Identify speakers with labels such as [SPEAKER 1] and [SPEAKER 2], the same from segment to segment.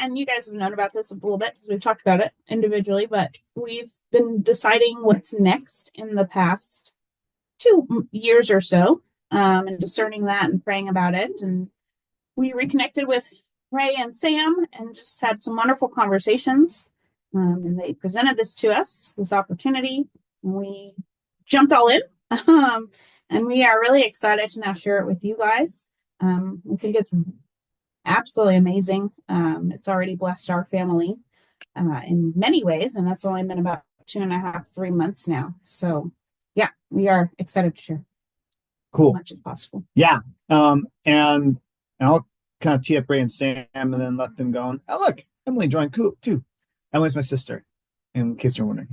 [SPEAKER 1] and you guys have known about this a little bit because we've talked about it individually, but we've been deciding what's next in the past 2 years or so, and discerning that and praying about it. And we reconnected with Ray and Sam and just had some wonderful conversations. And they presented this to us, this opportunity, and we jumped all in. And we are really excited to now share it with you guys. We think it's absolutely amazing. It's already blessed our family in many ways, and that's only been about 2.5, 3 months now. So, yeah, we are excited to share as
[SPEAKER 2] Cool.
[SPEAKER 1] much as possible.
[SPEAKER 2] Yeah. And I'll kind of tee up Ray and Sam and then let them go on. Oh, look, Emily joined too. Emily's my sister, in case you're wondering.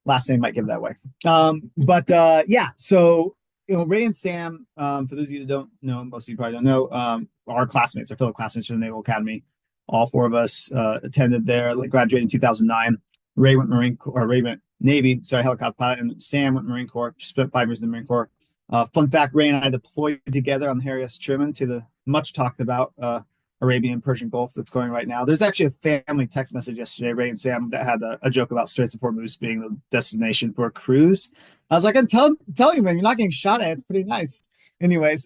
[SPEAKER 2] Last name might give that away. But yeah, so Ray and Sam, for those of you that don't know, most of you probably don't know, our classmates, our fellow classmates from the Naval Academy. All four of us attended there, like graduated in 2009. Ray went Marine Corps, or Ray went Navy, sorry, helicopter pilot, and Sam went Marine Corps, spent 5 years in the Marine Corps. Fun fact, Ray and I deployed together on the Harry S. Truman to the much talked about Arabian Persian Gulf that's going right now. There's actually a family text message yesterday, Ray and Sam, that had a joke about Straits of Hormuz being the destination for a cruise. I was like, I'm tell you, man, you're not getting shot at. It's pretty nice. Anyways,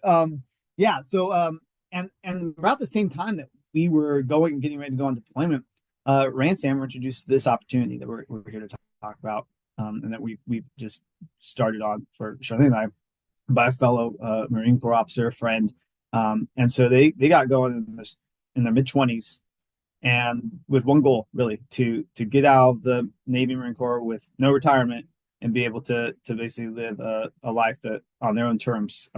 [SPEAKER 2] yeah. So, and about the same time that we were getting ready to go on deployment, Ray and Sam were introduced to this opportunity that we're here to talk about, and that we've just started on for Charlene and I by a fellow Marine Corps officer friend. And so they got going in their mid-20s, and with one goal really to get out of the Navy Marine Corps with no retirement and be able to basically live a life that on their own terms,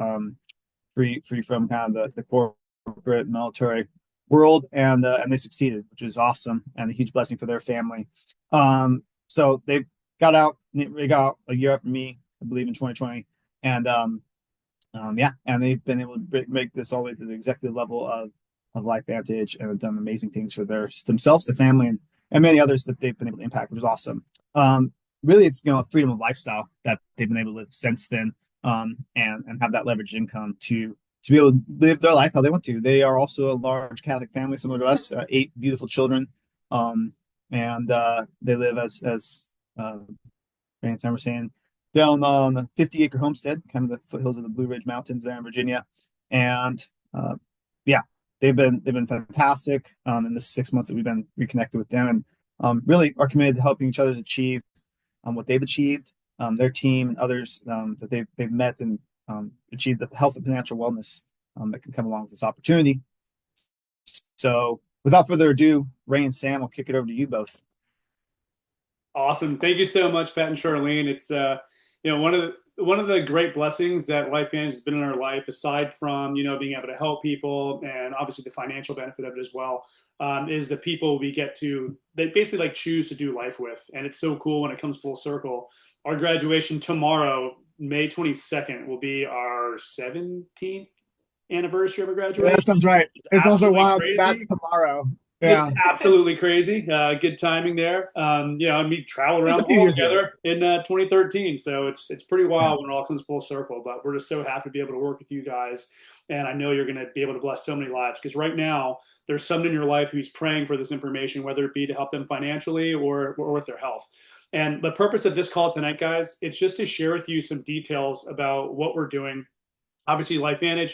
[SPEAKER 2] free from kind of the corporate military world, and they succeeded, which was awesome and a huge blessing for their family. So they got out a year after me, I believe, in 2020, and yeah, and they've been able to make this all the way to the executive level of LifeVantage, and have done amazing things for themselves, their family, and many others that they've been able to impact, which is awesome. Really, it's a freedom of lifestyle that they've been able to live since then, and have that leveraged income to be able to live their life how they want to. They are also a large Catholic family, similar to us, 8 beautiful children, and they live as Ray and Sam were saying, down on the 50-acre homestead, kind of the foothills of the Blue Ridge Mountains there in Virginia. And yeah, they've been fantastic in the 6 months that we've been reconnected with them, and really are committed to helping each other achieve what they've achieved, their team and others that they've met, and achieved the health and financial wellness that can come along with this opportunity. So without further ado, Ray and Sam, I'll kick it over to you both.
[SPEAKER 3] Awesome. Thank you so much, Pat and Charlene. It's one of the great blessings that LifeVantage has been in our life, aside from being able to help people and obviously the financial benefit of it as well, is the people we get to, they basically like choose to do life with. And it's so cool when it comes full circle. Our graduation tomorrow, May 22nd, will be our 17th anniversary of our graduation.
[SPEAKER 2] Yeah, that sounds right. It's also wild.
[SPEAKER 3] Crazy.
[SPEAKER 2] That's tomorrow.
[SPEAKER 3] It's
[SPEAKER 2] Yeah,
[SPEAKER 3] absolutely crazy. Good timing there. And we traveled around the world together in 2013. So it's pretty wild when it all comes full circle. But we're just so happy to be able to work with you guys. And I know you're going to be able to bless so many lives, because right now there's someone in your life who's praying for this information, whether it be to help them financially or with their health. And the purpose of this call tonight, guys, it's just to share with you some details about what we're doing. Obviously, LifeVantage,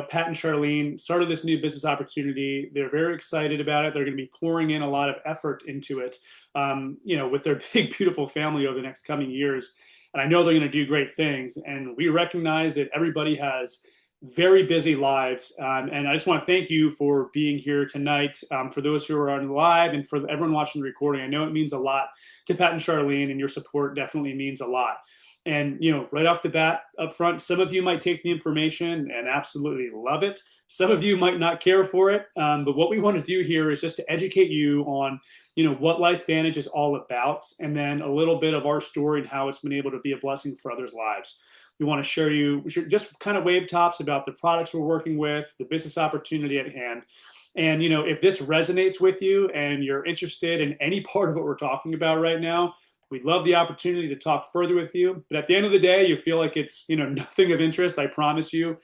[SPEAKER 3] Pat and Charlene started this new business opportunity. They're very excited about it. They're going to be pouring in a lot of effort into it, with their big, beautiful family over the next coming years. And I know they're going to do great things. And we recognize that everybody has very busy lives. And I just want to thank you for being here tonight. For those who are on live and for everyone watching the recording, I know it means a lot to Pat and Charlene, and your support definitely means a lot. And, right off the bat up front, some of you might take the information and absolutely love it. Some of you might not care for it. But what we want to do here is just to educate you on, what LifeVantage is all about, and then a little bit of our story and how it's been able to be a blessing for others' lives. We want to share you just kind of wave tops about the products we're working with, the business opportunity at hand. And, if this resonates with you and you're interested in any part of what we're talking about right now, we'd love the opportunity to talk further with you. But at the end of the day, you feel like it's, nothing of interest. I promise you,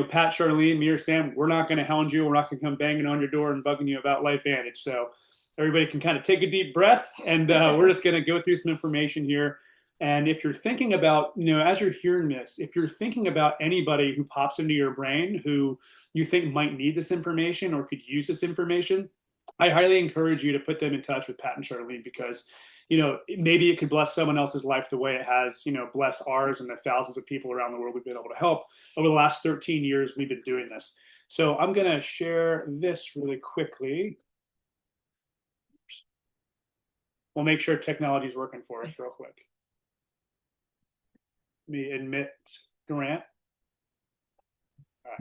[SPEAKER 3] Pat, Charlene, me or Sam, we're not going to hound you. We're not going to come banging on your door and bugging you about LifeVantage. So everybody can kind of take a deep breath, and we're just going to go through some information here. And if you're thinking about, as you're hearing this, if you're thinking about anybody who pops into your brain who you think might need this information or could use this information, I highly encourage you to put them in touch with Pat and Charlene, because maybe it could bless someone else's life the way it has, bless ours and the thousands of people around the world we've been able to help over the last 13 years we've been doing this. So I'm going to share this really quickly. We'll make sure technology is working for us real quick. Let me admit Grant.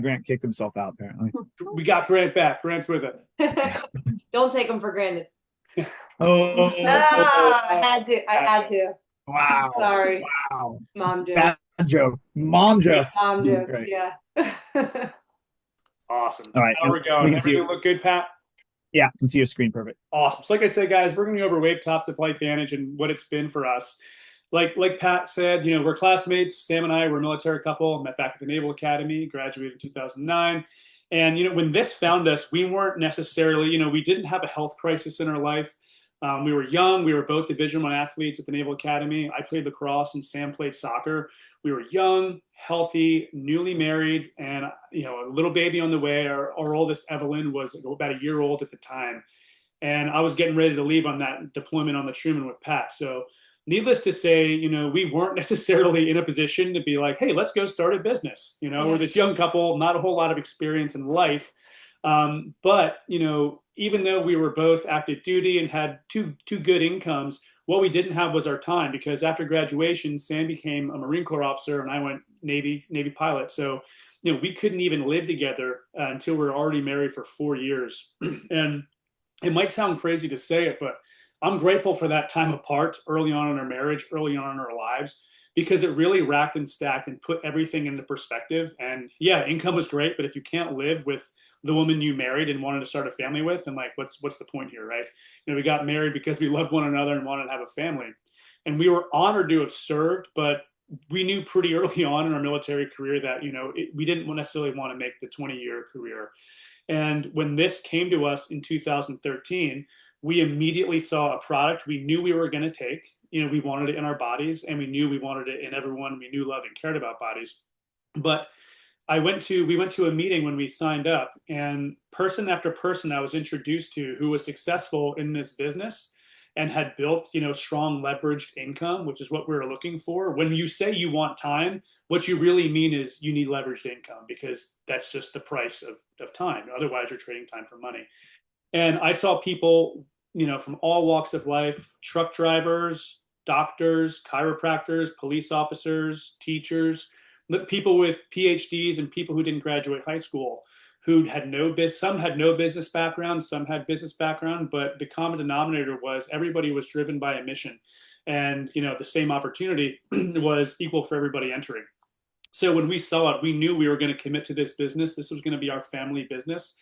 [SPEAKER 2] Grant kicked himself out, apparently.
[SPEAKER 3] We got Grant back. Grant's with it.
[SPEAKER 4] Don't take him for granted.
[SPEAKER 2] I
[SPEAKER 4] had to. I had to.
[SPEAKER 2] Wow.
[SPEAKER 4] Sorry.
[SPEAKER 2] Wow.
[SPEAKER 4] Mom joke.
[SPEAKER 2] Bad joke. Mom joke.
[SPEAKER 4] Mom jokes,
[SPEAKER 2] Great.
[SPEAKER 4] yeah.
[SPEAKER 3] Awesome.
[SPEAKER 2] All right.
[SPEAKER 3] How we're going? Everything look good, Pat?
[SPEAKER 2] Yeah, I can see your screen perfect.
[SPEAKER 3] Awesome. So like I said, guys, we're going to go over wave tops of LifeVantage and what it's been for us. Like Pat said, we're classmates. Sam and I were a military couple, met back at the Naval Academy, graduated in 2009. And, when this found us, we weren't necessarily, we didn't have a health crisis in our life. We were young. We were both Division I athletes at the Naval Academy. I played lacrosse and Sam played soccer. We were young, healthy, newly married, and, a little baby on the way. Our oldest, Evelyn, was about a year old at the time. And I was getting ready to leave on that deployment on the Truman with Pat. So needless to say, we weren't necessarily in a position to be like, hey, let's go start a business. We're this young couple, not a whole lot of experience in life. But, even though we were both active duty and had two good incomes, what we didn't have was our time, because after graduation, Sam became a Marine Corps officer and I went Navy pilot. So, we couldn't even live together until we were already married for 4 years. And it might sound crazy to say it, but I'm grateful for that time apart early on in our marriage, early on in our lives, because it really racked and stacked and put everything into perspective. And yeah, income was great, but if you can't live with the woman you married and wanted to start a family with, then what's the point here, right? We got married because we loved one another and wanted to have a family. And we were honored to have served, but we knew pretty early on in our military career that, we didn't necessarily want to make the 20-year career. And when this came to us in 2013, we immediately saw a product we knew we were going to take. We wanted it in our bodies, and we knew we wanted it in everyone we knew, loved, and cared about bodies. But we went to a meeting when we signed up, and person after person I was introduced to who was successful in this business and had built, strong leveraged income, which is what we were looking for. When you say you want time, what you really mean is you need leveraged income, because that's just the price of time. Otherwise, you're trading time for money. And I saw people, from all walks of life: truck drivers, doctors, chiropractors, police officers, teachers, people with PhDs, and people who didn't graduate high school, who had some had no business background, some had business background, but the common denominator was everybody was driven by a mission. And, the same opportunity was equal for everybody entering. So when we saw it, we knew we were going to commit to this business. This was going to be our family business.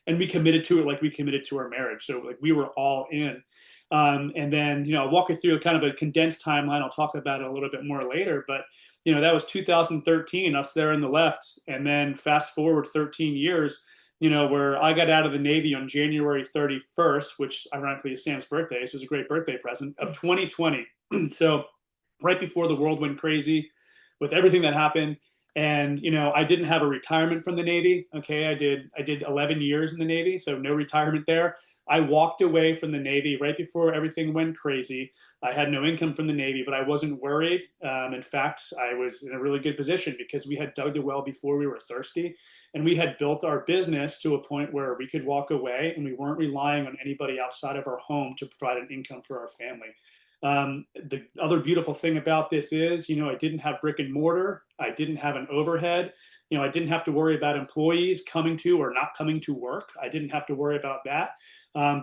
[SPEAKER 3] And we committed to it like we committed to our marriage. So we were all in. And then, I'll walk you through kind of a condensed timeline. I'll talk about it a little bit more later. But, that was 2013, us there on the left. And then fast forward 13 years, where I got out of the Navy on January 31st, which ironically is Sam's birthday. So it was a great birthday present, of 2020. So right before the world went crazy with everything that happened. And, I didn't have a retirement from the Navy. Okay. I did 11 years in the Navy, so no retirement there. I walked away from the Navy right before everything went crazy. I had no income from the Navy, but I wasn't worried. In fact, I was in a really good position because we had dug the well before we were thirsty, and we had built our business to a point where we could walk away and we weren't relying on anybody outside of our home to provide an income for our family. The other beautiful thing about this is, I didn't have brick and mortar. I didn't have an overhead. I didn't have to worry about employees coming to or not coming to work. I didn't have to worry about that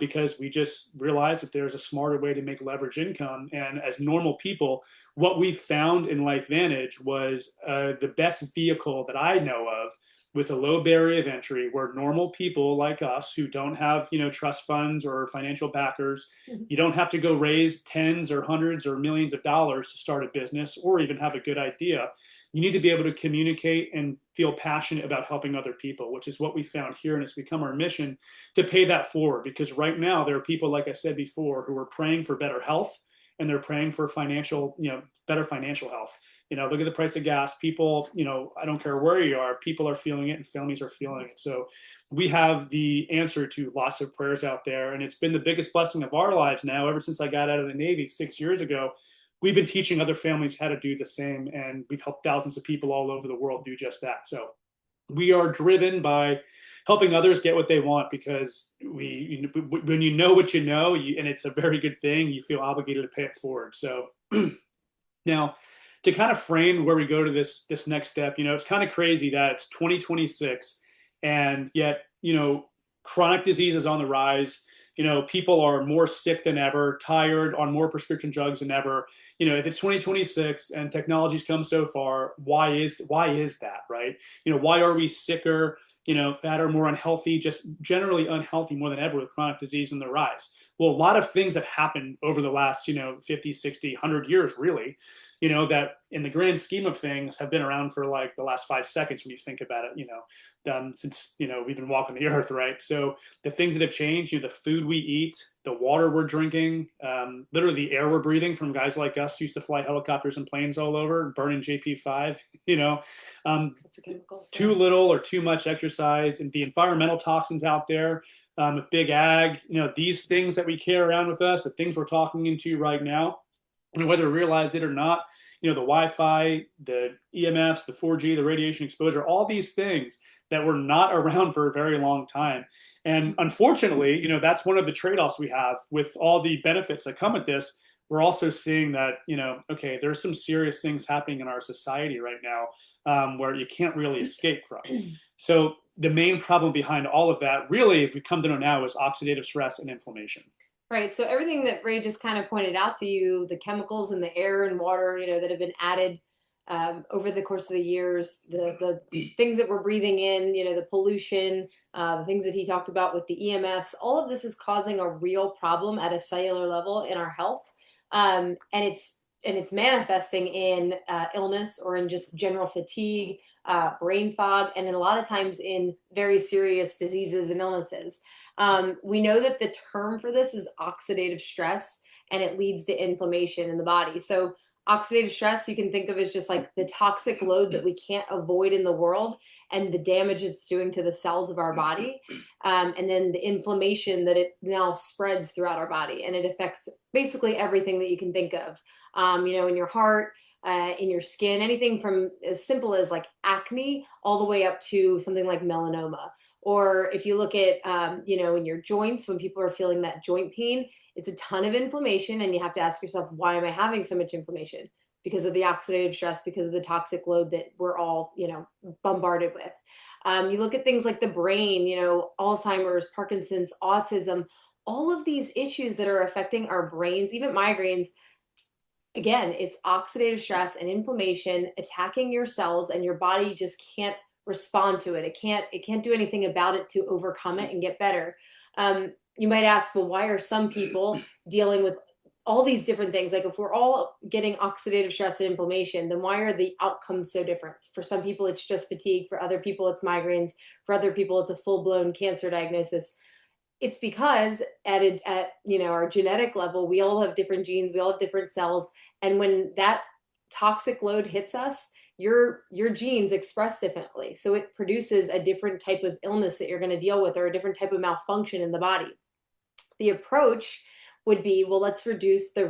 [SPEAKER 3] because we just realized that there's a smarter way to make leverage income. And as normal people, what we found in LifeVantage was the best vehicle that I know of with a low barrier of entry where normal people like us who don't have, trust funds or financial backers, you don't have to go raise tens or hundreds or millions of dollars to start a business or even have a good idea. You need to be able to communicate and feel passionate about helping other people, which is what we found here. And it's become our mission to pay that forward, because right now there are people, like I said before, who are praying for better health, and they're praying for better financial health. Look at the price of gas. People, I don't care where you are, people are feeling it and families are feeling it. So we have the answer to lots of prayers out there. And it's been the biggest blessing of our lives now, ever since I got out of the Navy 6 years ago. We've been teaching other families how to do the same, and we've helped thousands of people all over the world do just that. So we are driven by helping others get what they want, because when you know what you know, and it's a very good thing, you feel obligated to pay it forward. So now, to kind of frame where we go to this next step, it's kind of crazy that it's 2026, and yet chronic disease is on the rise. People are more sick than ever, tired, on more prescription drugs than ever. If it's 2026 and technology's come so far, why is that, right? Why are we sicker, fatter, more unhealthy, just generally unhealthy more than ever with chronic disease on the rise? Well, a lot of things have happened over the last, 50, 60, 100 years, really, that in the grand scheme of things have been around for like the last 5 seconds when you think about it, since, we've been walking the earth, right? So the things that have changed, the food we eat, the water we're drinking, literally the air we're breathing from guys like us who used to fly helicopters and planes all over, burning JP5, too little or too much exercise, and the environmental toxins out there, with big ag, these things that we carry around with us, the things we're talking into right now, whether we realize it or not, the Wi-Fi, the EMFs, the 4G, the radiation exposure, all these things that were not around for a very long time. And unfortunately, that's one of the trade-offs we have with all the benefits that come with this. We're also seeing that, okay, there's some serious things happening in our society right now, where you can't really escape from. So the main problem behind all of that, really, if we come to know now, is oxidative stress and inflammation.
[SPEAKER 4] Right. So everything that Ray just kind of pointed out to you, the chemicals in the air and water, that have been added over the course of the years, the things that we're breathing in, the pollution, the things that he talked about with the EMFs, all of this is causing a real problem at a cellular level in our health. And it's manifesting in illness or in just general fatigue, brain fog, and then a lot of times in very serious diseases and illnesses. We know that the term for this is oxidative stress, and it leads to inflammation in the body. So oxidative stress you can think of as just like the toxic load that we can't avoid in the world and the damage it's doing to the cells of our body. And then the inflammation that it now spreads throughout our body, and it affects basically everything that you can think of, in your heart, in your skin, anything from as simple as like acne all the way up to something like melanoma. Or if you look at, in your joints, when people are feeling that joint pain, it's a ton of inflammation. And you have to ask yourself, why am I having so much inflammation? Because of the oxidative stress, because of the toxic load that we're all, bombarded with. You look at things like the brain, Alzheimer's, Parkinson's, autism, all of these issues that are affecting our brains, even migraines. Again, it's oxidative stress and inflammation attacking your cells, and your body just can't respond to it. It can't do anything about it to overcome it and get better. You might ask, well, why are some people dealing with all these different things? Like if we're all getting oxidative stress and inflammation, then why are the outcomes so different? For some people, it's just fatigue. For other people, it's migraines. For other people, it's a full-blown cancer diagnosis. It's because at our genetic level, we all have different genes, we all have different cells. And when that toxic load hits us, your genes express differently. So it produces a different type of illness that you're going to deal with, or a different type of malfunction in the body. The approach would be, well, let's reduce the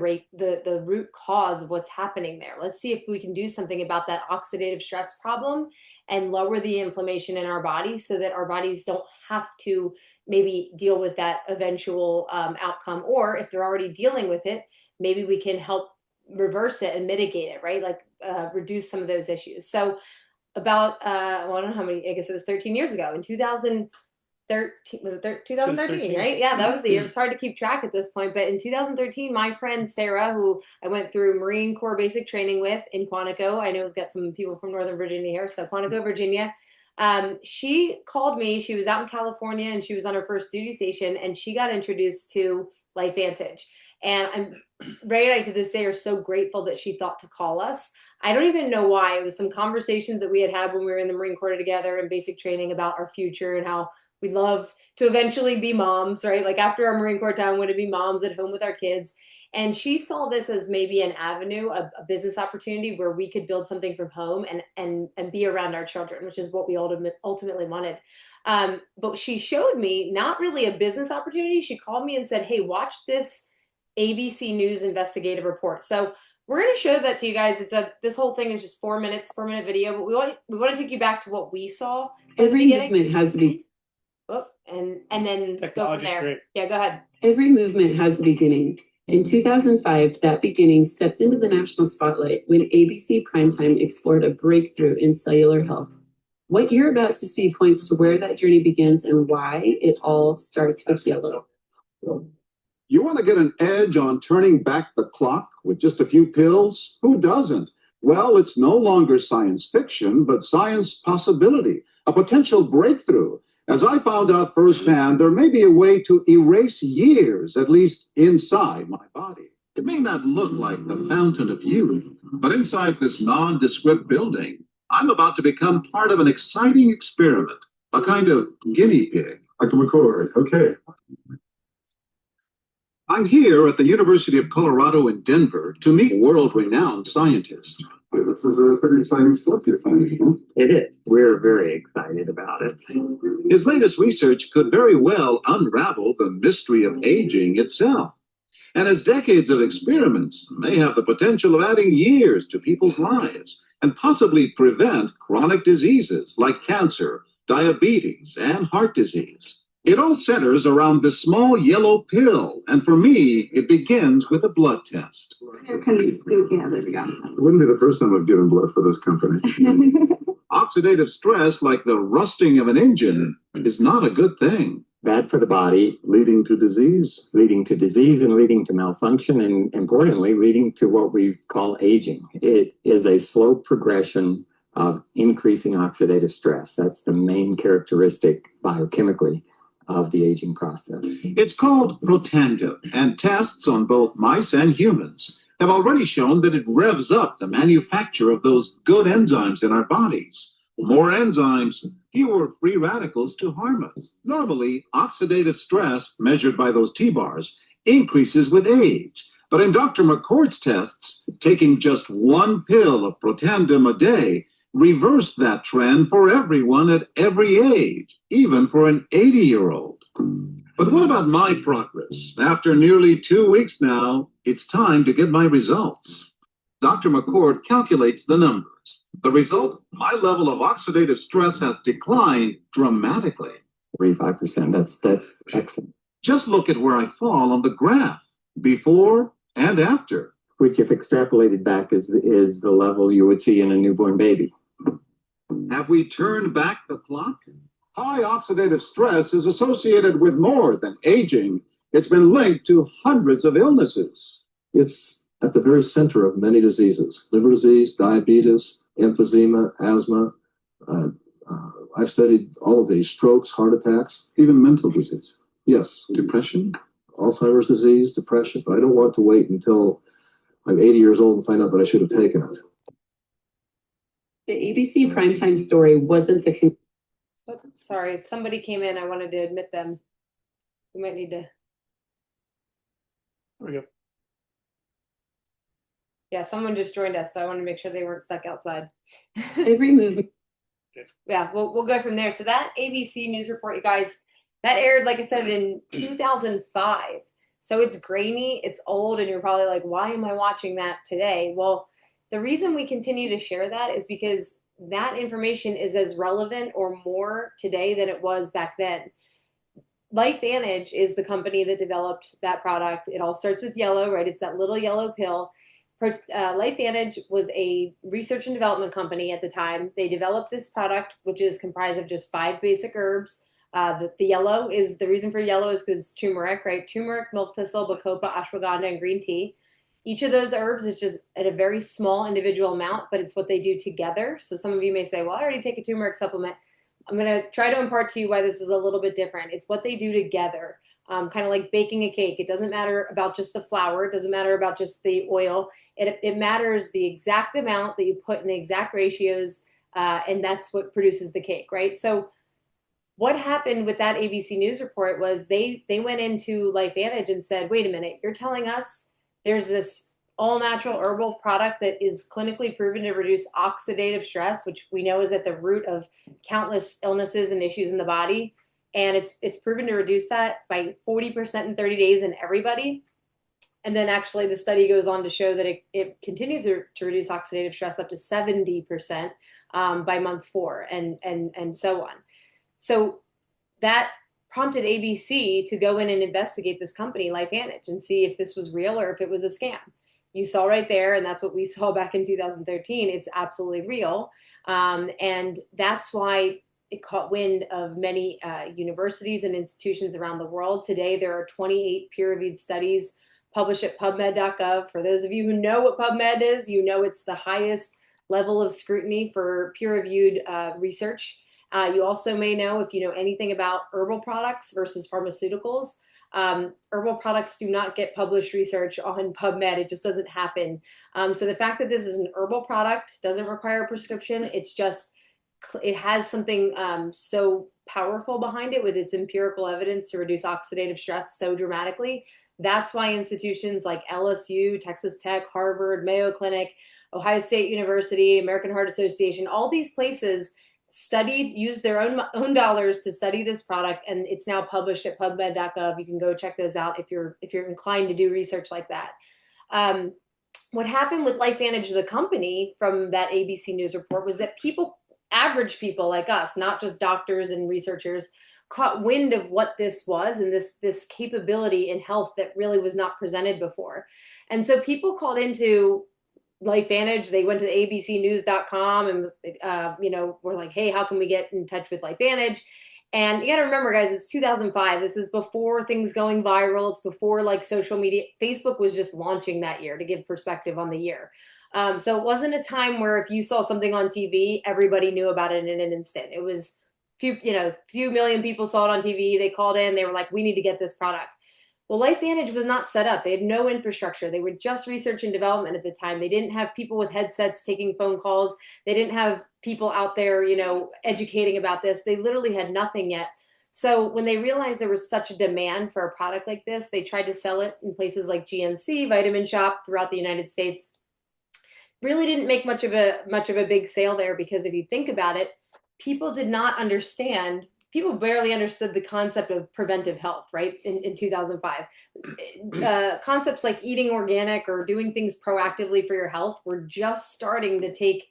[SPEAKER 4] root cause of what's happening there. Let's see if we can do something about that oxidative stress problem and lower the inflammation in our body so that our bodies don't have to maybe deal with that eventual outcome. Or if they're already dealing with it, maybe we can help reverse it and mitigate it, right? Like reduce some of those issues. So about, I don't know how many, I guess it was 13 years ago in 2013, was it 2013, right? Yeah, that was the year. It's hard to keep track at this point. But in 2013, my friend Sarah, who I went through Marine Corps basic training with in Quantico, I know we've got some people from Northern Virginia here. So Quantico, Virginia, She called me. She was out in California and she was on her first duty station, and she got introduced to LifeVantage. And Ray and I to this day are so grateful that she thought to call us. I don't even know why. It was some conversations that we had when we were in the Marine Corps together in basic training about our future and how we'd love to eventually be moms, right? Like after our Marine Corps time, would it be moms at home with our kids? And she saw this as maybe an avenue, a business opportunity where we could build something from home and be around our children, which is what we ultimately wanted. But she showed me not really a business opportunity. She called me and said, hey, watch this ABC News investigative report. So we're going to show that to you guys. This whole thing is just 4-minute video, but we want to take you back to what we saw.
[SPEAKER 5] Every movement has to be.
[SPEAKER 4] Oh, and then go from there.
[SPEAKER 3] Great.
[SPEAKER 4] Yeah, go ahead.
[SPEAKER 5] Every movement has a beginning. In 2005, that beginning stepped into the national spotlight when ABC Primetime explored a breakthrough in cellular health. What you're about to see points to where that journey begins and why it all starts with yellow.
[SPEAKER 6] You want to get an edge on turning back the clock with just a few pills? Who doesn't? Well, it's no longer science fiction, but science possibility, a potential breakthrough. As I found out firsthand, there may be a way to erase years, at least inside my body. It may not look like the fountain of youth, but inside this nondescript building, I'm about to become part of an exciting experiment, a kind of guinea pig. Dr. McCord, okay. I'm here at the University of Colorado in Denver to meet world-renowned scientists. This is a pretty exciting stuff you're finding, huh?
[SPEAKER 7] It is. We're very excited about it.
[SPEAKER 6] His latest research could very well unravel the mystery of aging itself. And his decades of experiments may have the potential of adding years to people's lives and possibly prevent chronic diseases like cancer, diabetes, and heart disease. It all centers around this small yellow pill, and for me, it begins with a blood test.
[SPEAKER 5] There we go.
[SPEAKER 6] It wouldn't be the first time I've given blood for this company. Oxidative stress, like the rusting of an engine, is not a good thing.
[SPEAKER 7] Bad for the body,
[SPEAKER 6] Leading to disease.
[SPEAKER 7] leading to disease and leading to malfunction, and importantly, leading to what we call aging. It is a slow progression of increasing oxidative stress. That's the main characteristic biochemically of the aging process.
[SPEAKER 6] It's called Protandim, and tests on both mice and humans have already shown that it revs up the manufacture of those good enzymes in our bodies. More enzymes, fewer free radicals to harm us. Normally, oxidative stress, measured by those T-bars, increases with age. But in Dr. McCord's tests, taking just one pill of Protandim a day reversed that trend for everyone at every age, even for an 80-year-old. But what about my progress? After nearly 2 weeks now, it's time to get my results. Dr. McCord calculates the numbers. The result, my level of oxidative stress has declined dramatically.
[SPEAKER 7] 35%, that's excellent.
[SPEAKER 6] Just look at where I fall on the graph, before and after.
[SPEAKER 7] Which, if extrapolated back, is the level you would see in a newborn baby.
[SPEAKER 6] Have we turned back the clock? High oxidative stress is associated with more than aging. It's been linked to hundreds of illnesses.
[SPEAKER 8] It's at the very center of many diseases: liver disease, diabetes, emphysema, asthma. I've studied all of these: strokes, heart attacks,
[SPEAKER 6] Even mental disease.
[SPEAKER 8] yes,
[SPEAKER 6] Depression?
[SPEAKER 8] Alzheimer's disease, depression. I don't want to wait until I'm 80 years old and find out that I should have taken it.
[SPEAKER 5] The ABC Primetime story wasn't the
[SPEAKER 4] Oh, sorry, somebody came in. I wanted to admit them. We might need to.
[SPEAKER 3] There we go.
[SPEAKER 4] Yeah, someone just joined us, so I want to make sure they weren't stuck outside.
[SPEAKER 5] every movement.
[SPEAKER 4] Yeah, we'll go from there. So that ABC News report, you guys, that aired, like I said, in 2005. So it's grainy, it's old, and you're probably like, why am I watching that today? Well, the reason we continue to share that is because that information is as relevant or more today than it was back then. LifeVantage is the company that developed that product. It all starts with yellow, right? It's that little yellow pill. LifeVantage was a research and development company at the time. They developed this product, which is comprised of just 5 basic herbs. The yellow is, the reason for yellow is because it's turmeric, right? Turmeric, milk thistle, bacopa, ashwagandha, and green tea. Each of those herbs is just at a very small individual amount, but it's what they do together. So some of you may say, well, I already take a turmeric supplement. I'm going to try to impart to you why this is a little bit different. It's what they do together. Kind of like baking a cake. It doesn't matter about just the flour. It doesn't matter about just the oil. It matters the exact amount that you put in the exact ratios, and that's what produces the cake, right? So what happened with that ABC News report was they went into LifeVantage and said, wait a minute, you're telling us there's this all-natural herbal product that is clinically proven to reduce oxidative stress, which we know is at the root of countless illnesses and issues in the body. And it's proven to reduce that by 40% in 30 days in everybody. And then actually the study goes on to show that it continues to reduce oxidative stress up to 70% by month 4 and so on. So that prompted ABC to go in and investigate this company, LifeVantage, and see if this was real or if it was a scam. You saw right there, and that's what we saw back in 2013. It's absolutely real. And that's why it caught wind of many universities and institutions around the world. Today, there are 28 peer-reviewed studies published at PubMed.gov. For those of you who know what PubMed is, you know it's the highest level of scrutiny for peer-reviewed research. You also may know, if you know anything about herbal products versus pharmaceuticals, herbal products do not get published research on PubMed. It just doesn't happen. So the fact that this is an herbal product doesn't require a prescription. It's just, it has something so powerful behind it with its empirical evidence to reduce oxidative stress so dramatically. That's why institutions like LSU, Texas Tech, Harvard, Mayo Clinic, Ohio State University, American Heart Association, all these places used their own dollars to study this product, and it's now published at PubMed.gov. You can go check those out if you're inclined to do research like that. What happened with LifeVantage, the company, from that ABC News report was that average people like us, not just doctors and researchers, caught wind of what this was and this capability in health that really was not presented before. And so people called into LifeVantage. They went to abcnews.com and were like, hey, how can we get in touch with LifeVantage? And you got to remember, guys, it's 2005. This is before things going viral. It's before like social media. Facebook was just launching that year, to give perspective on the year. So it wasn't a time where if you saw something on TV, everybody knew about it in an instant. It was few million people saw it on TV. They called in. They were like, we need to get this product. Well, LifeVantage was not set up. They had no infrastructure. They were just research and development at the time. They didn't have people with headsets taking phone calls. They didn't have people out there, educating about this. They literally had nothing yet. So when they realized there was such a demand for a product like this, they tried to sell it in places like GNC, Vitamin Shop throughout the United States. Really didn't make much of a big sale there, because if you think about it, people barely understood the concept of preventive health, right? In 2005. Concepts like eating organic or doing things proactively for your health were just starting to take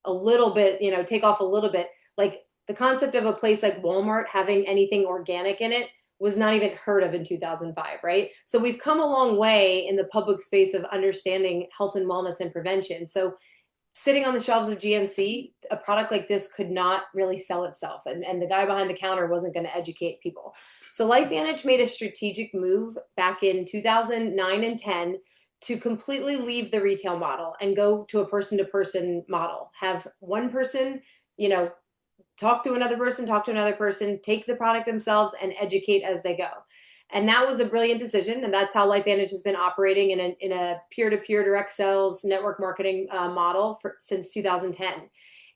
[SPEAKER 4] off a little bit. Like the concept of a place like Walmart having anything organic in it was not even heard of in 2005, right? So we've come a long way in the public space of understanding health and wellness and prevention. So sitting on the shelves of GNC, a product like this could not really sell itself. And the guy behind the counter wasn't going to educate people. So LifeVantage made a strategic move back in 2009 and 10 to completely leave the retail model and go to a person-to-person model. Have one person, talk to another person, take the product themselves and educate as they go. And that was a brilliant decision. And that's how LifeVantage has been operating in a peer-to-peer direct sales network marketing model since 2010.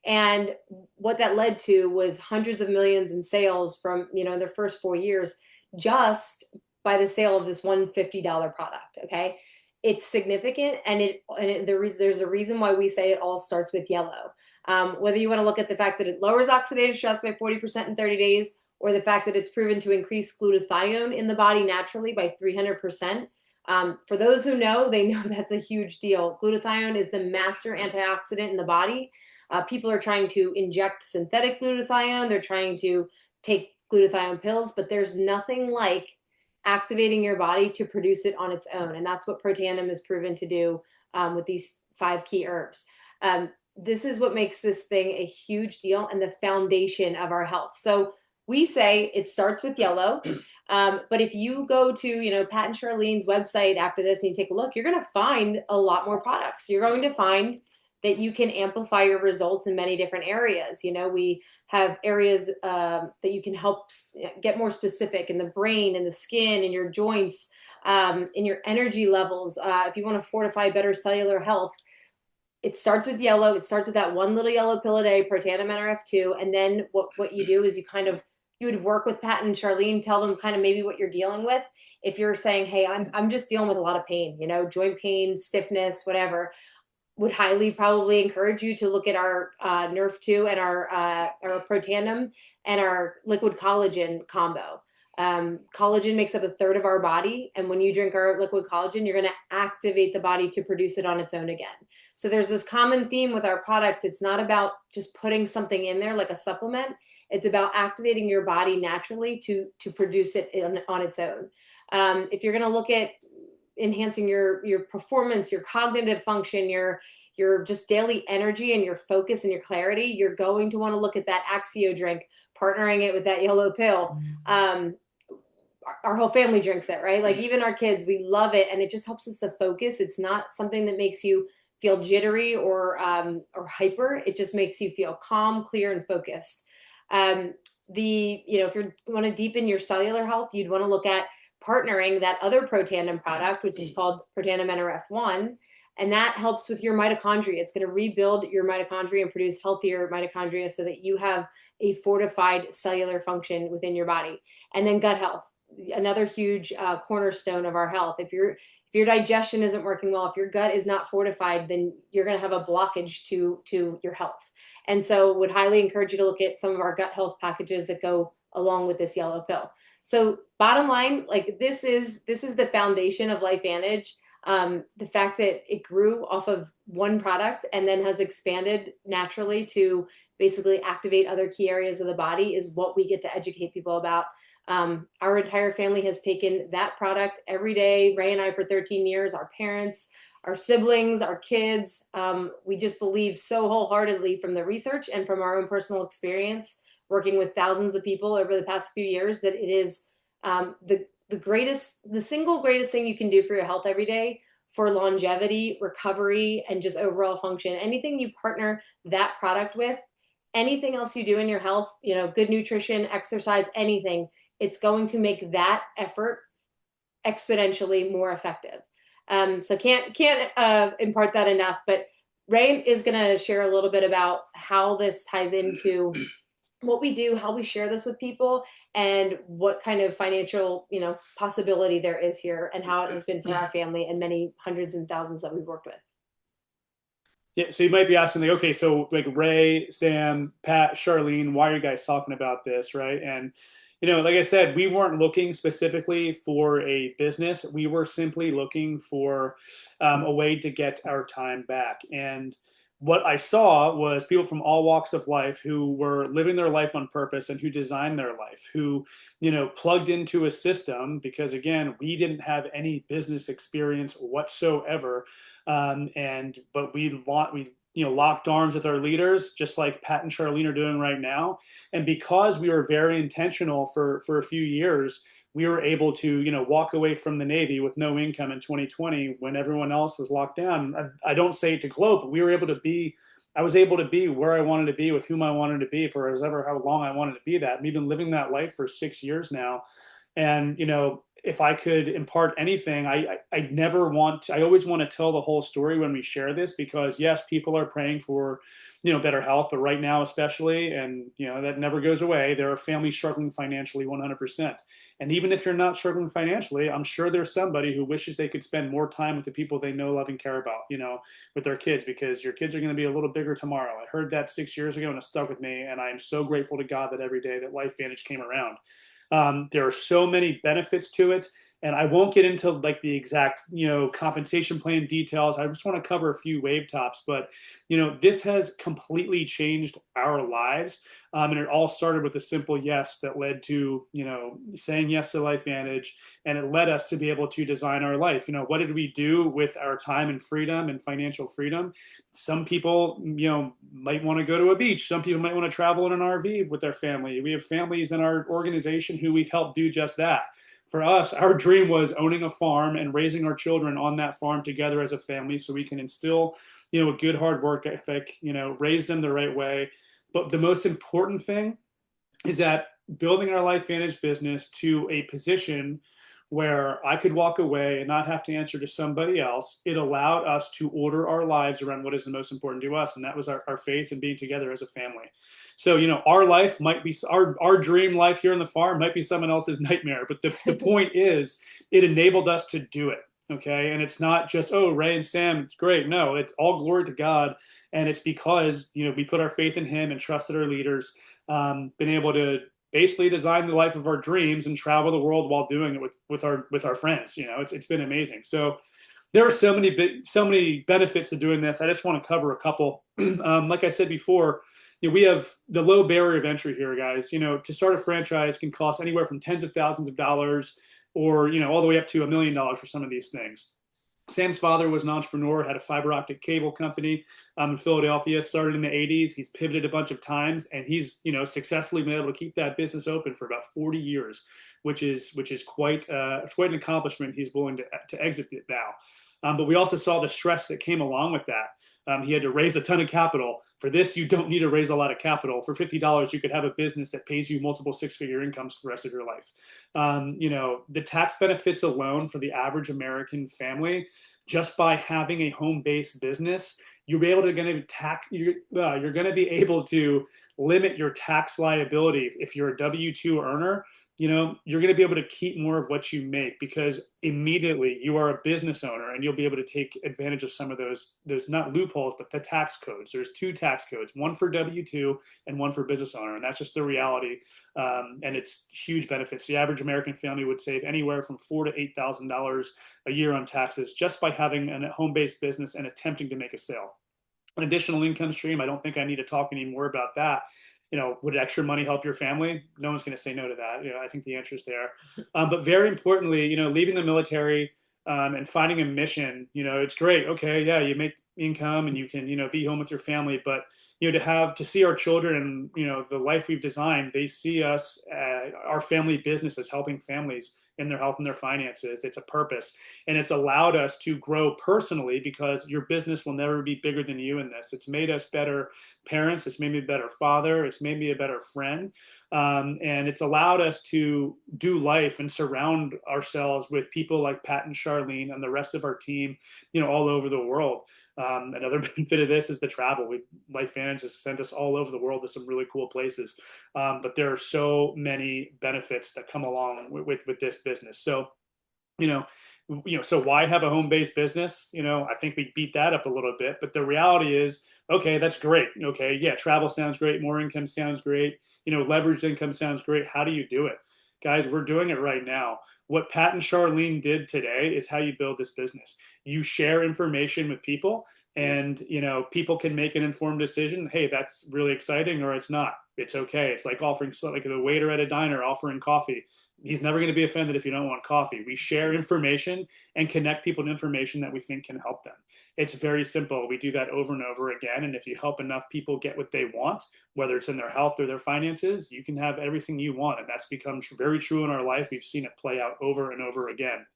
[SPEAKER 4] And what that led to was hundreds of millions in sales from, their first 4 years, just by the sale of this $150 product. Okay. It's significant. And there's a reason why we say it all starts with yellow. Whether you want to look at the fact that it lowers oxidative stress by 40% in 30 days, or the fact that it's proven to increase glutathione in the body naturally by 300%. For those who know, they know that's a huge deal. Glutathione is the master antioxidant in the body. People are trying to inject synthetic glutathione. They're trying to take glutathione pills, but there's nothing like activating your body to produce it on its own. And that's what Protandim is proven to do with these 5 key herbs. This is what makes this thing a huge deal and the foundation of our health. So we say it starts with yellow, but if you go to, Pat and Charlene's website after this and you take a look, you're going to find a lot more products. You're going to find that you can amplify your results in many different areas. You know, we have areas that you can help get more specific in the brain, in the skin, in your joints, in your energy levels. If you want to fortify better cellular health, it starts with yellow. It starts with that one little yellow pill a day, Protandim NRF2. And then what you do is you would work with Pat and Charlene, tell them kind of maybe what you're dealing with. If you're saying, hey, I'm just dealing with a lot of pain, you know, joint pain, stiffness, whatever, would highly probably encourage you to look at our Nerf 2 and our Protandim and our liquid collagen combo. Collagen makes up a third of our body. And when you drink our liquid collagen, you're going to activate the body to produce it on its own again. So there's this common theme with our products. It's not about just putting something in there like a supplement. It's about activating your body naturally to produce it on its own. If you're going to look at enhancing your performance, your cognitive function, your just daily energy and your focus and your clarity, you're going to want to look at that Axio drink, partnering it with that yellow pill. Our whole family drinks it, right? Like even our kids, we love it. And it just helps us to focus. It's not something that makes you feel jittery or hyper. It just makes you feel calm, clear, and focused. If you want to deepen your cellular health, you'd want to look at partnering that other Protandim product, which is called Protandim NRF1. And that helps with your mitochondria. It's going to rebuild your mitochondria and produce healthier mitochondria so that you have a fortified cellular function within your body. And then gut health, another huge cornerstone of our health. If your digestion isn't working well, if your gut is not fortified, then you're going to have a blockage to your health. And so would highly encourage you to look at some of our gut health packages that go along with this yellow pill. So bottom line, like this is the foundation of LifeVantage. The fact that it grew off of one product and then has expanded naturally to basically activate other key areas of the body is what we get to educate people about. Our entire family has taken that product every day. Ray and I for 13 years, our parents, our siblings, our kids. We just believe so wholeheartedly from the research and from our own personal experience working with thousands of people over the past few years that it is the single greatest thing you can do for your health every day for longevity, recovery, and just overall function. Anything you partner that product with, anything else you do in your health, you know, good nutrition, exercise, anything, it's going to make that effort exponentially more effective. So can't impart that enough, but Ray is going to share a little bit about how this ties into what we do, how we share this with people, and what kind of financial, possibility there is here, and how it has been for our family and many hundreds and thousands that we've worked with.
[SPEAKER 3] Yeah, so you might be asking, like, okay, so like Ray, Sam, Pat, Charlene, why are you guys talking about this, right? And like I said, we weren't looking specifically for a business. We were simply looking for a way to get our time back. And what I saw was people from all walks of life who were living their life on purpose and who designed their life, who, plugged into a system because, again, we didn't have any business experience whatsoever. But we locked arms with our leaders, just like Pat and Charlene are doing right now. And because we were very intentional for a few years, we were able to, walk away from the Navy with no income in 2020 when everyone else was locked down. I don't say it to gloat, but I was able to be where I wanted to be with whom I wanted to be for how long I wanted to be that. And we've been living that life for 6 years now. And, if I could impart anything, I always want to tell the whole story when we share this, because yes, people are praying for, better health, but right now especially, and that never goes away, there are families struggling financially 100%. And even if you're not struggling financially, I'm sure there's somebody who wishes they could spend more time with the people they know, love, and care about, with their kids, because your kids are going to be a little bigger tomorrow. I heard that 6 years ago and it stuck with me. And I'm so grateful to God that every day that LifeVantage came around. There are so many benefits to it, and I won't get into like the exact, compensation plan details. I just want to cover a few wave tops, but, this has completely changed our lives. And it all started with a simple yes that led to, saying yes to LifeVantage, and it led us to be able to design our life. What did we do with our time and freedom and financial freedom? Some people, might want to go to a beach. Some people might want to travel in an RV with their family. We have families in our organization who we've helped do just that. For us, our dream was owning a farm and raising our children on that farm together as a family so we can instill a good hard work ethic, raised them the right way. But the most important thing is that building our LifeVantage business to a position where I could walk away and not have to answer to somebody else, it allowed us to order our lives around what is the most important to us. And that was our faith and being together as a family. So, our life might be our dream life here on the farm might be someone else's nightmare. But the point is, it enabled us to do it. Okay. And it's not just, oh, Ray and Sam, it's great. No, it's all glory to God. And it's because, we put our faith in him and trusted our leaders, been able to basically design the life of our dreams and travel the world while doing it with our friends. It's been amazing. So there are so many benefits to doing this. I just want to cover a couple. Like I said before, we have the low barrier of entry here, guys. To start a franchise can cost anywhere from tens of thousands of dollars, or all the way up to $1 million for some of these things. Sam's father was an entrepreneur, had a fiber optic cable company in Philadelphia, started in the 80s. He's pivoted a bunch of times, and he's successfully been able to keep that business open for about 40 years, which is quite an accomplishment. He's willing to exit it now. But we also saw the stress that came along with that. He had to raise a ton of capital. For this, you don't need to raise a lot of capital. For $50, you could have a business that pays you multiple six-figure incomes for the rest of your life. The tax benefits alone for the average American family, just by having a home-based business, you're going to be able to limit your tax liability. If you're a W-2 earner, you're going to be able to keep more of what you make, because immediately you are a business owner and you'll be able to take advantage of some of those not loopholes, but the tax codes. There's 2 tax codes, one for W-2 and one for business owner. And that's just the reality. And it's huge benefits. The average American family would save anywhere from $4,000 to $8,000 a year on taxes just by having a home-based business and attempting to make a sale. An additional income stream, I don't think I need to talk any more about that. Would extra money help your family? No one's going to say no to that. I think the answer is there. But very importantly, leaving the military and finding a mission, it's great. Okay, yeah, you make income and you can, be home with your family. But, to see our children and, the life we've designed, they see us, our family business as helping families in their health and their finances. It's a purpose. And it's allowed us to grow personally, because your business will never be bigger than you in this. It's made us better parents. It's made me a better father. It's made me a better friend. And it's allowed us to do life and surround ourselves with people like Pat and Charlene and the rest of our team, all over the world. Another benefit of this is the travel. LifeVantage has sent us all over the world to some really cool places. But there are so many benefits that come along with this business. So, so why have a home-based business? I think we beat that up a little bit, but the reality is, okay, that's great. Okay, yeah, travel sounds great. More income sounds great. Leveraged income sounds great. How do you do it? Guys, we're doing it right now. What Pat and Charlene did today is how you build this business. You share information with people, and people can make an informed decision. Hey, that's really exciting, or it's not. It's okay. It's like like the waiter at a diner offering coffee. He's never going to be offended if you don't want coffee. We share information and connect people to information that we think can help them. It's very simple. We do that over and over again. And if you help enough people get what they want, whether it's in their health or their finances, you can have everything you want. And that's become very true in our life. We've seen it play out over and over again.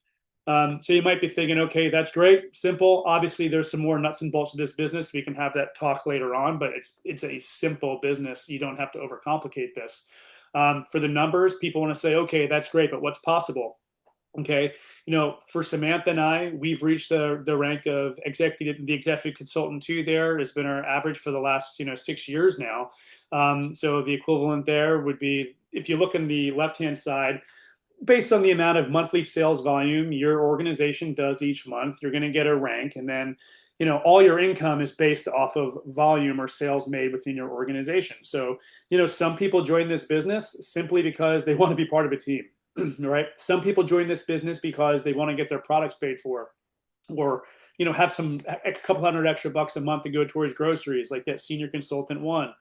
[SPEAKER 3] So you might be thinking, okay, that's great, simple. Obviously, there's some more nuts and bolts to this business. We can have that talk later on, but it's a simple business. You don't have to overcomplicate this. For the numbers, people want to say, okay, that's great, but what's possible? Okay, for Samantha and I, we've reached the rank of the executive consultant 2 there has been our average for the last 6 years now. So the equivalent there would be, if you look on the left-hand side, based on the amount of monthly sales volume your organization does each month, you're going to get a rank. And then, all your income is based off of volume or sales made within your organization. So, some people join this business simply because they want to be part of a team, right? Some people join this business because they want to get their products paid for, or, have a couple $100 extra bucks a month to go towards groceries, like that senior consultant one.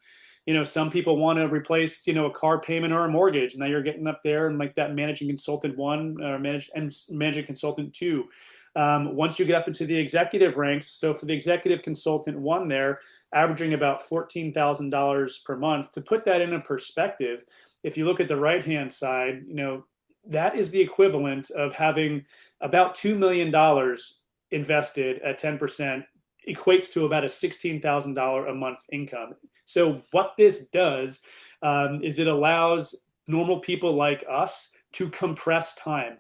[SPEAKER 3] Some people want to replace, a car payment or a mortgage. Now you're getting up there and like that managing consultant 1 or managing consultant 2. Once you get up into the executive ranks, so for the executive consultant 1 there, averaging about $14,000 per month. To put that in a perspective, if you look at the right-hand side, that is the equivalent of having about $2 million invested at 10% equates to about a $16,000 a month income. So what this does is it allows normal people like us to compress time.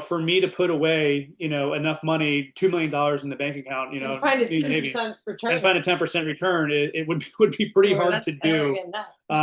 [SPEAKER 3] For me to put away, enough money, $2 million in the bank account,
[SPEAKER 4] and find a
[SPEAKER 3] maybe,
[SPEAKER 4] 10% return.
[SPEAKER 3] and find a 10% return, it would be pretty hard to do.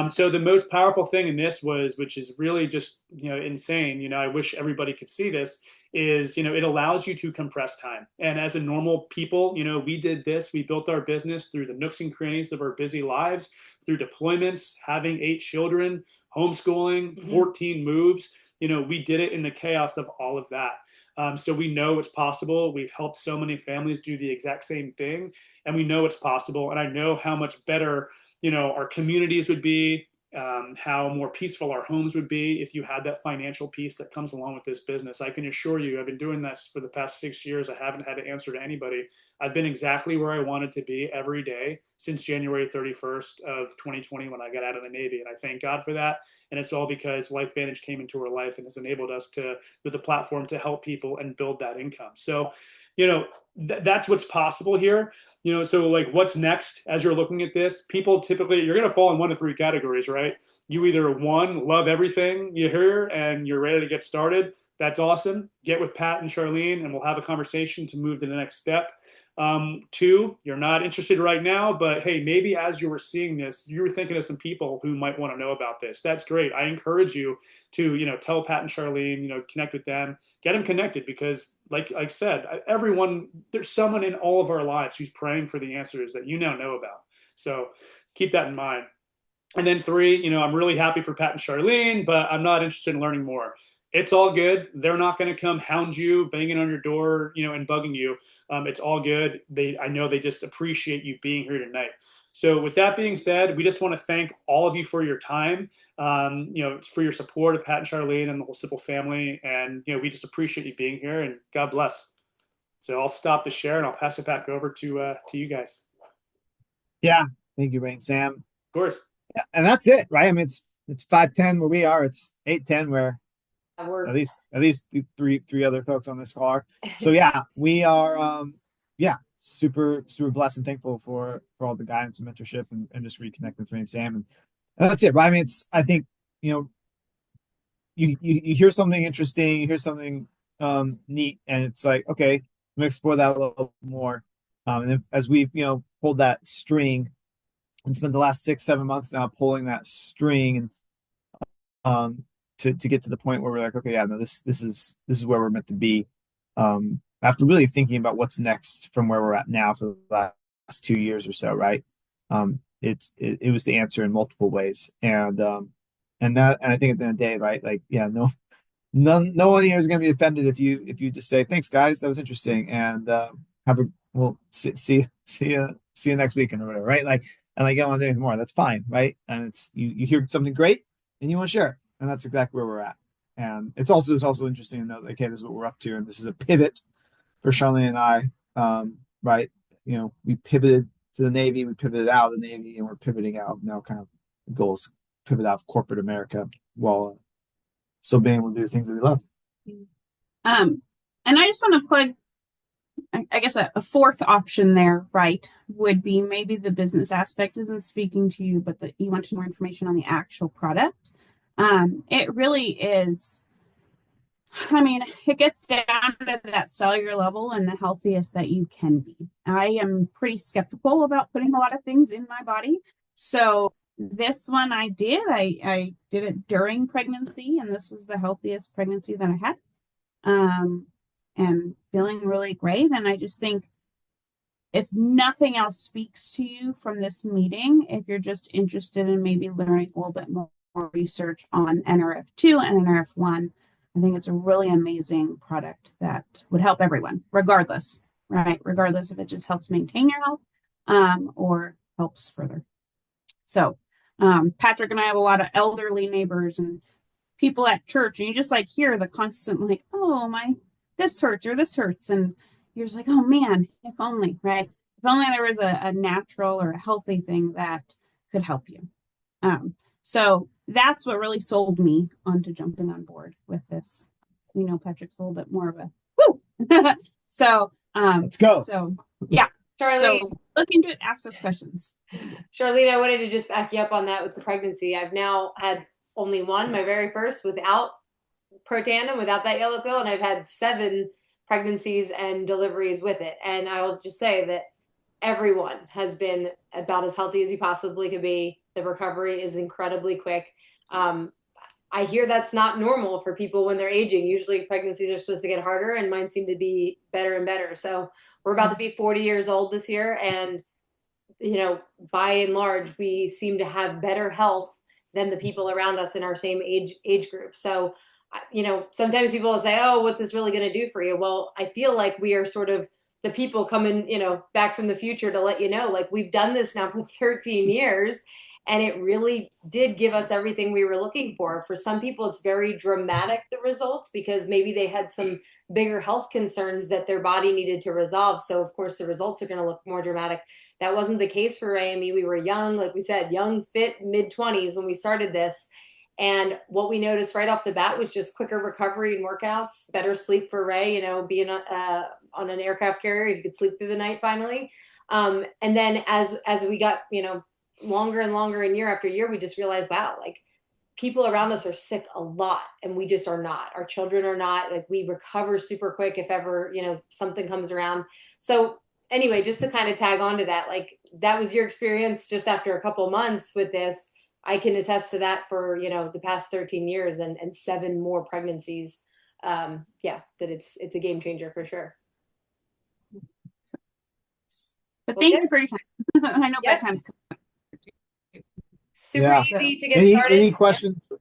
[SPEAKER 3] So the most powerful thing in this which is really just, insane. I wish everybody could see this, is, it allows you to compress time. And as a normal people, we did this, we built our business through the nooks and crannies of our busy lives, through deployments, having 8 children, homeschooling, 14 moves. We did it in the chaos of all of that. So we know it's possible. We've helped so many families do the exact same thing, and we know it's possible. And I know how much better, our communities would be, how more peaceful our homes would be if you had that financial piece that comes along with this business. I can assure you, I've been doing this for the past 6 years. I haven't had to answer to anybody. I've been exactly where I wanted to be every day since January 31st of 2020 when I got out of the Navy. And I thank God for that. And it's all because LifeVantage came into our life and has enabled us to, with the platform, to help people and build that income. So, that's what's possible here. So like what's next as you're looking at this? People typically, you're going to fall in 1 of 3 categories, right? You either, 1, love everything you hear and you're ready to get started. That's awesome. Get with Pat and Charlene and we'll have a conversation to move to the next step. 2, you're not interested right now, but hey, maybe as you were seeing this, you were thinking of some people who might want to know about this. That's great. I encourage you to, tell Pat and Charlene, connect with them, get them connected, because like I said, there's someone in all of our lives who's praying for the answers that you now know about. So keep that in mind. And then 3, I'm really happy for Pat and Charlene, but I'm not interested in learning more. It's all good. They're not going to come hound you, banging on your door, and bugging you. It's all good. I know they just appreciate you being here tonight. So with that being said, we just want to thank all of you for your time, for your support of Pat and Charlene and the whole Simple family. And, we just appreciate you being here, and God bless. So I'll stop the share and I'll pass it back over to you guys.
[SPEAKER 2] Yeah. Thank you, Ray and Sam.
[SPEAKER 3] Of course.
[SPEAKER 2] Yeah, and that's it, right? I mean, it's 5:10 where we are. It's 8:10 where at least three other folks on this call are. So yeah, we are super blessed and thankful for all the guidance and mentorship and just reconnecting with Ray and Sam, and that's it, right? I mean, I think you hear something interesting, you hear something neat, and it's like, okay, I'm gonna explore that a little more. And as we've pulled that string and spent the last 6-7 months now pulling that string and to get to the point where we're like, okay, yeah, no, this is where we're meant to be. After really thinking about what's next from where we're at now for the last 2 years or so, right? It was the answer in multiple ways, and I think at the end of the day, right? Like, yeah, no one here is going to be offended if you just say, thanks guys, that was interesting, and we'll see you next weekend or whatever, right? Like, and I get on to anything more, that's fine, right? And it's you hear something great and you want to share it, and that's exactly where we're at. And it's also interesting to know that, okay, this is what we're up to, and this is a pivot for Charlene and I, right? We pivoted to the Navy, we pivoted out of the Navy, and we're pivoting out now. Kind of the goal is pivot out of corporate America while still being able to do the things that we love.
[SPEAKER 1] And I just want to put, I guess, a 4th option there, right, would be maybe the business aspect isn't speaking to you, but that you want more information on the actual product. It really is. I mean, it gets down to that cellular level and the healthiest that you can be. I am pretty skeptical about putting a lot of things in my body. So this one I did it during pregnancy, and this was the healthiest pregnancy that I had. And feeling really great. And I just think if nothing else speaks to you from this meeting, if you're just interested in maybe learning a little bit more research on NRF2 and NRF1, I think it's a really amazing product that would help everyone, regardless, right? Regardless if it just helps maintain your health or helps further. So Patrick and I have a lot of elderly neighbors and people at church, and you just like hear the constant like, oh, this hurts or this hurts. And you're just like, oh man, if only, right? If only there was a natural or a healthy thing that could help you. So that's what really sold me onto jumping on board with this. Patrick's a little bit more of a woo. So
[SPEAKER 2] let's go.
[SPEAKER 1] So yeah.
[SPEAKER 4] Charlene,
[SPEAKER 1] So look into it, ask us questions.
[SPEAKER 4] Charlene, I wanted to just back you up on that with the pregnancy. I've now had only one, my very first, without Protandim, without that yellow pill, and I've had 7 pregnancies and deliveries with it. And I will just say that everyone has been about as healthy as you possibly could be. The recovery is incredibly quick. I hear that's not normal for people when they're aging. Usually pregnancies are supposed to get harder, and mine seem to be better and better. So we're about to be 40 years old this year, and by and large, we seem to have better health than the people around us in our same age group. So, sometimes people will say, "Oh, what's this really going to do for you?" Well, I feel like we are sort of the people coming, back from the future to let you know, like, we've done this now for 13 years, and it really did give us everything we were looking for. For some people, it's very dramatic, the results, because maybe they had some bigger health concerns that their body needed to resolve. So, of course, the results are going to look more dramatic. That wasn't the case for Ray and me. We were young, like we said, young, fit, mid-20s when we started this. And what we noticed right off the bat was just quicker recovery and workouts, better sleep for Ray, being on an aircraft carrier, he could sleep through the night finally. And then as we got, longer and longer and year after year, we just realized, wow, like, people around us are sick a lot, and we just are not. Our children are not. Like, we recover super quick if ever, something comes around. So anyway, just to kind of tag on to that, like, that was your experience just after a couple months with this. I can attest to that for, the past 13 years and 7 more pregnancies. That it's a game changer for sure.
[SPEAKER 1] But thank you for your time. I know bedtime's coming.
[SPEAKER 4] Super easy to get started.
[SPEAKER 2] Any questions?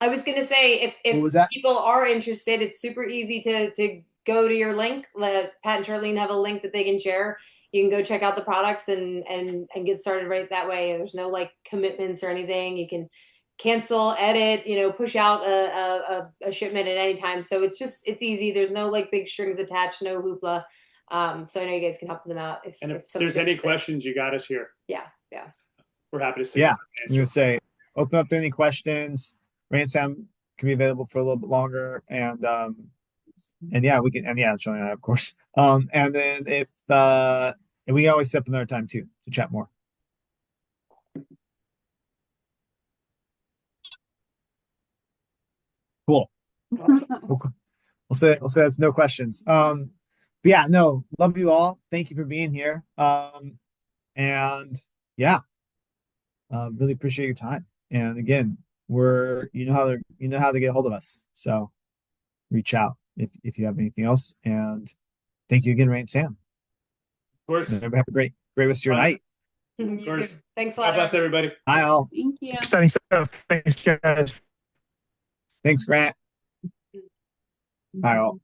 [SPEAKER 4] I was going to say, if people are interested, it's super easy to go to your link. Pat and Charlene have a link that they can share. You can go check out the products and get started right that way. There's no like commitments or anything. You can cancel, edit, push out a shipment at any time. So it's easy. There's no like big strings attached, no hoopla. So I know you guys can help them out. If
[SPEAKER 3] there's any questions, you got us here.
[SPEAKER 4] Yeah.
[SPEAKER 3] We're happy to see.
[SPEAKER 2] Yeah, I'm gonna say, open up to any questions. Ray and Sam can be available for a little bit longer, and yeah, we can, and yeah, showing that, of course. And then if and we always set up another time too to chat more. Cool. We'll say that's no questions. But yeah, no, love you all. Thank you for being here. And yeah, really appreciate your time. And again, you know how to get a hold of us. So reach out if you have anything else. And thank you again, Ray and Sam.
[SPEAKER 3] Of course.
[SPEAKER 2] Have a great rest of your night.
[SPEAKER 3] Of course.
[SPEAKER 4] Thanks a lot.
[SPEAKER 3] God bless everybody.
[SPEAKER 2] Bye all.
[SPEAKER 1] Thank you.
[SPEAKER 9] Exciting stuff. Thanks, guys.
[SPEAKER 2] Thanks, Grant. Bye all.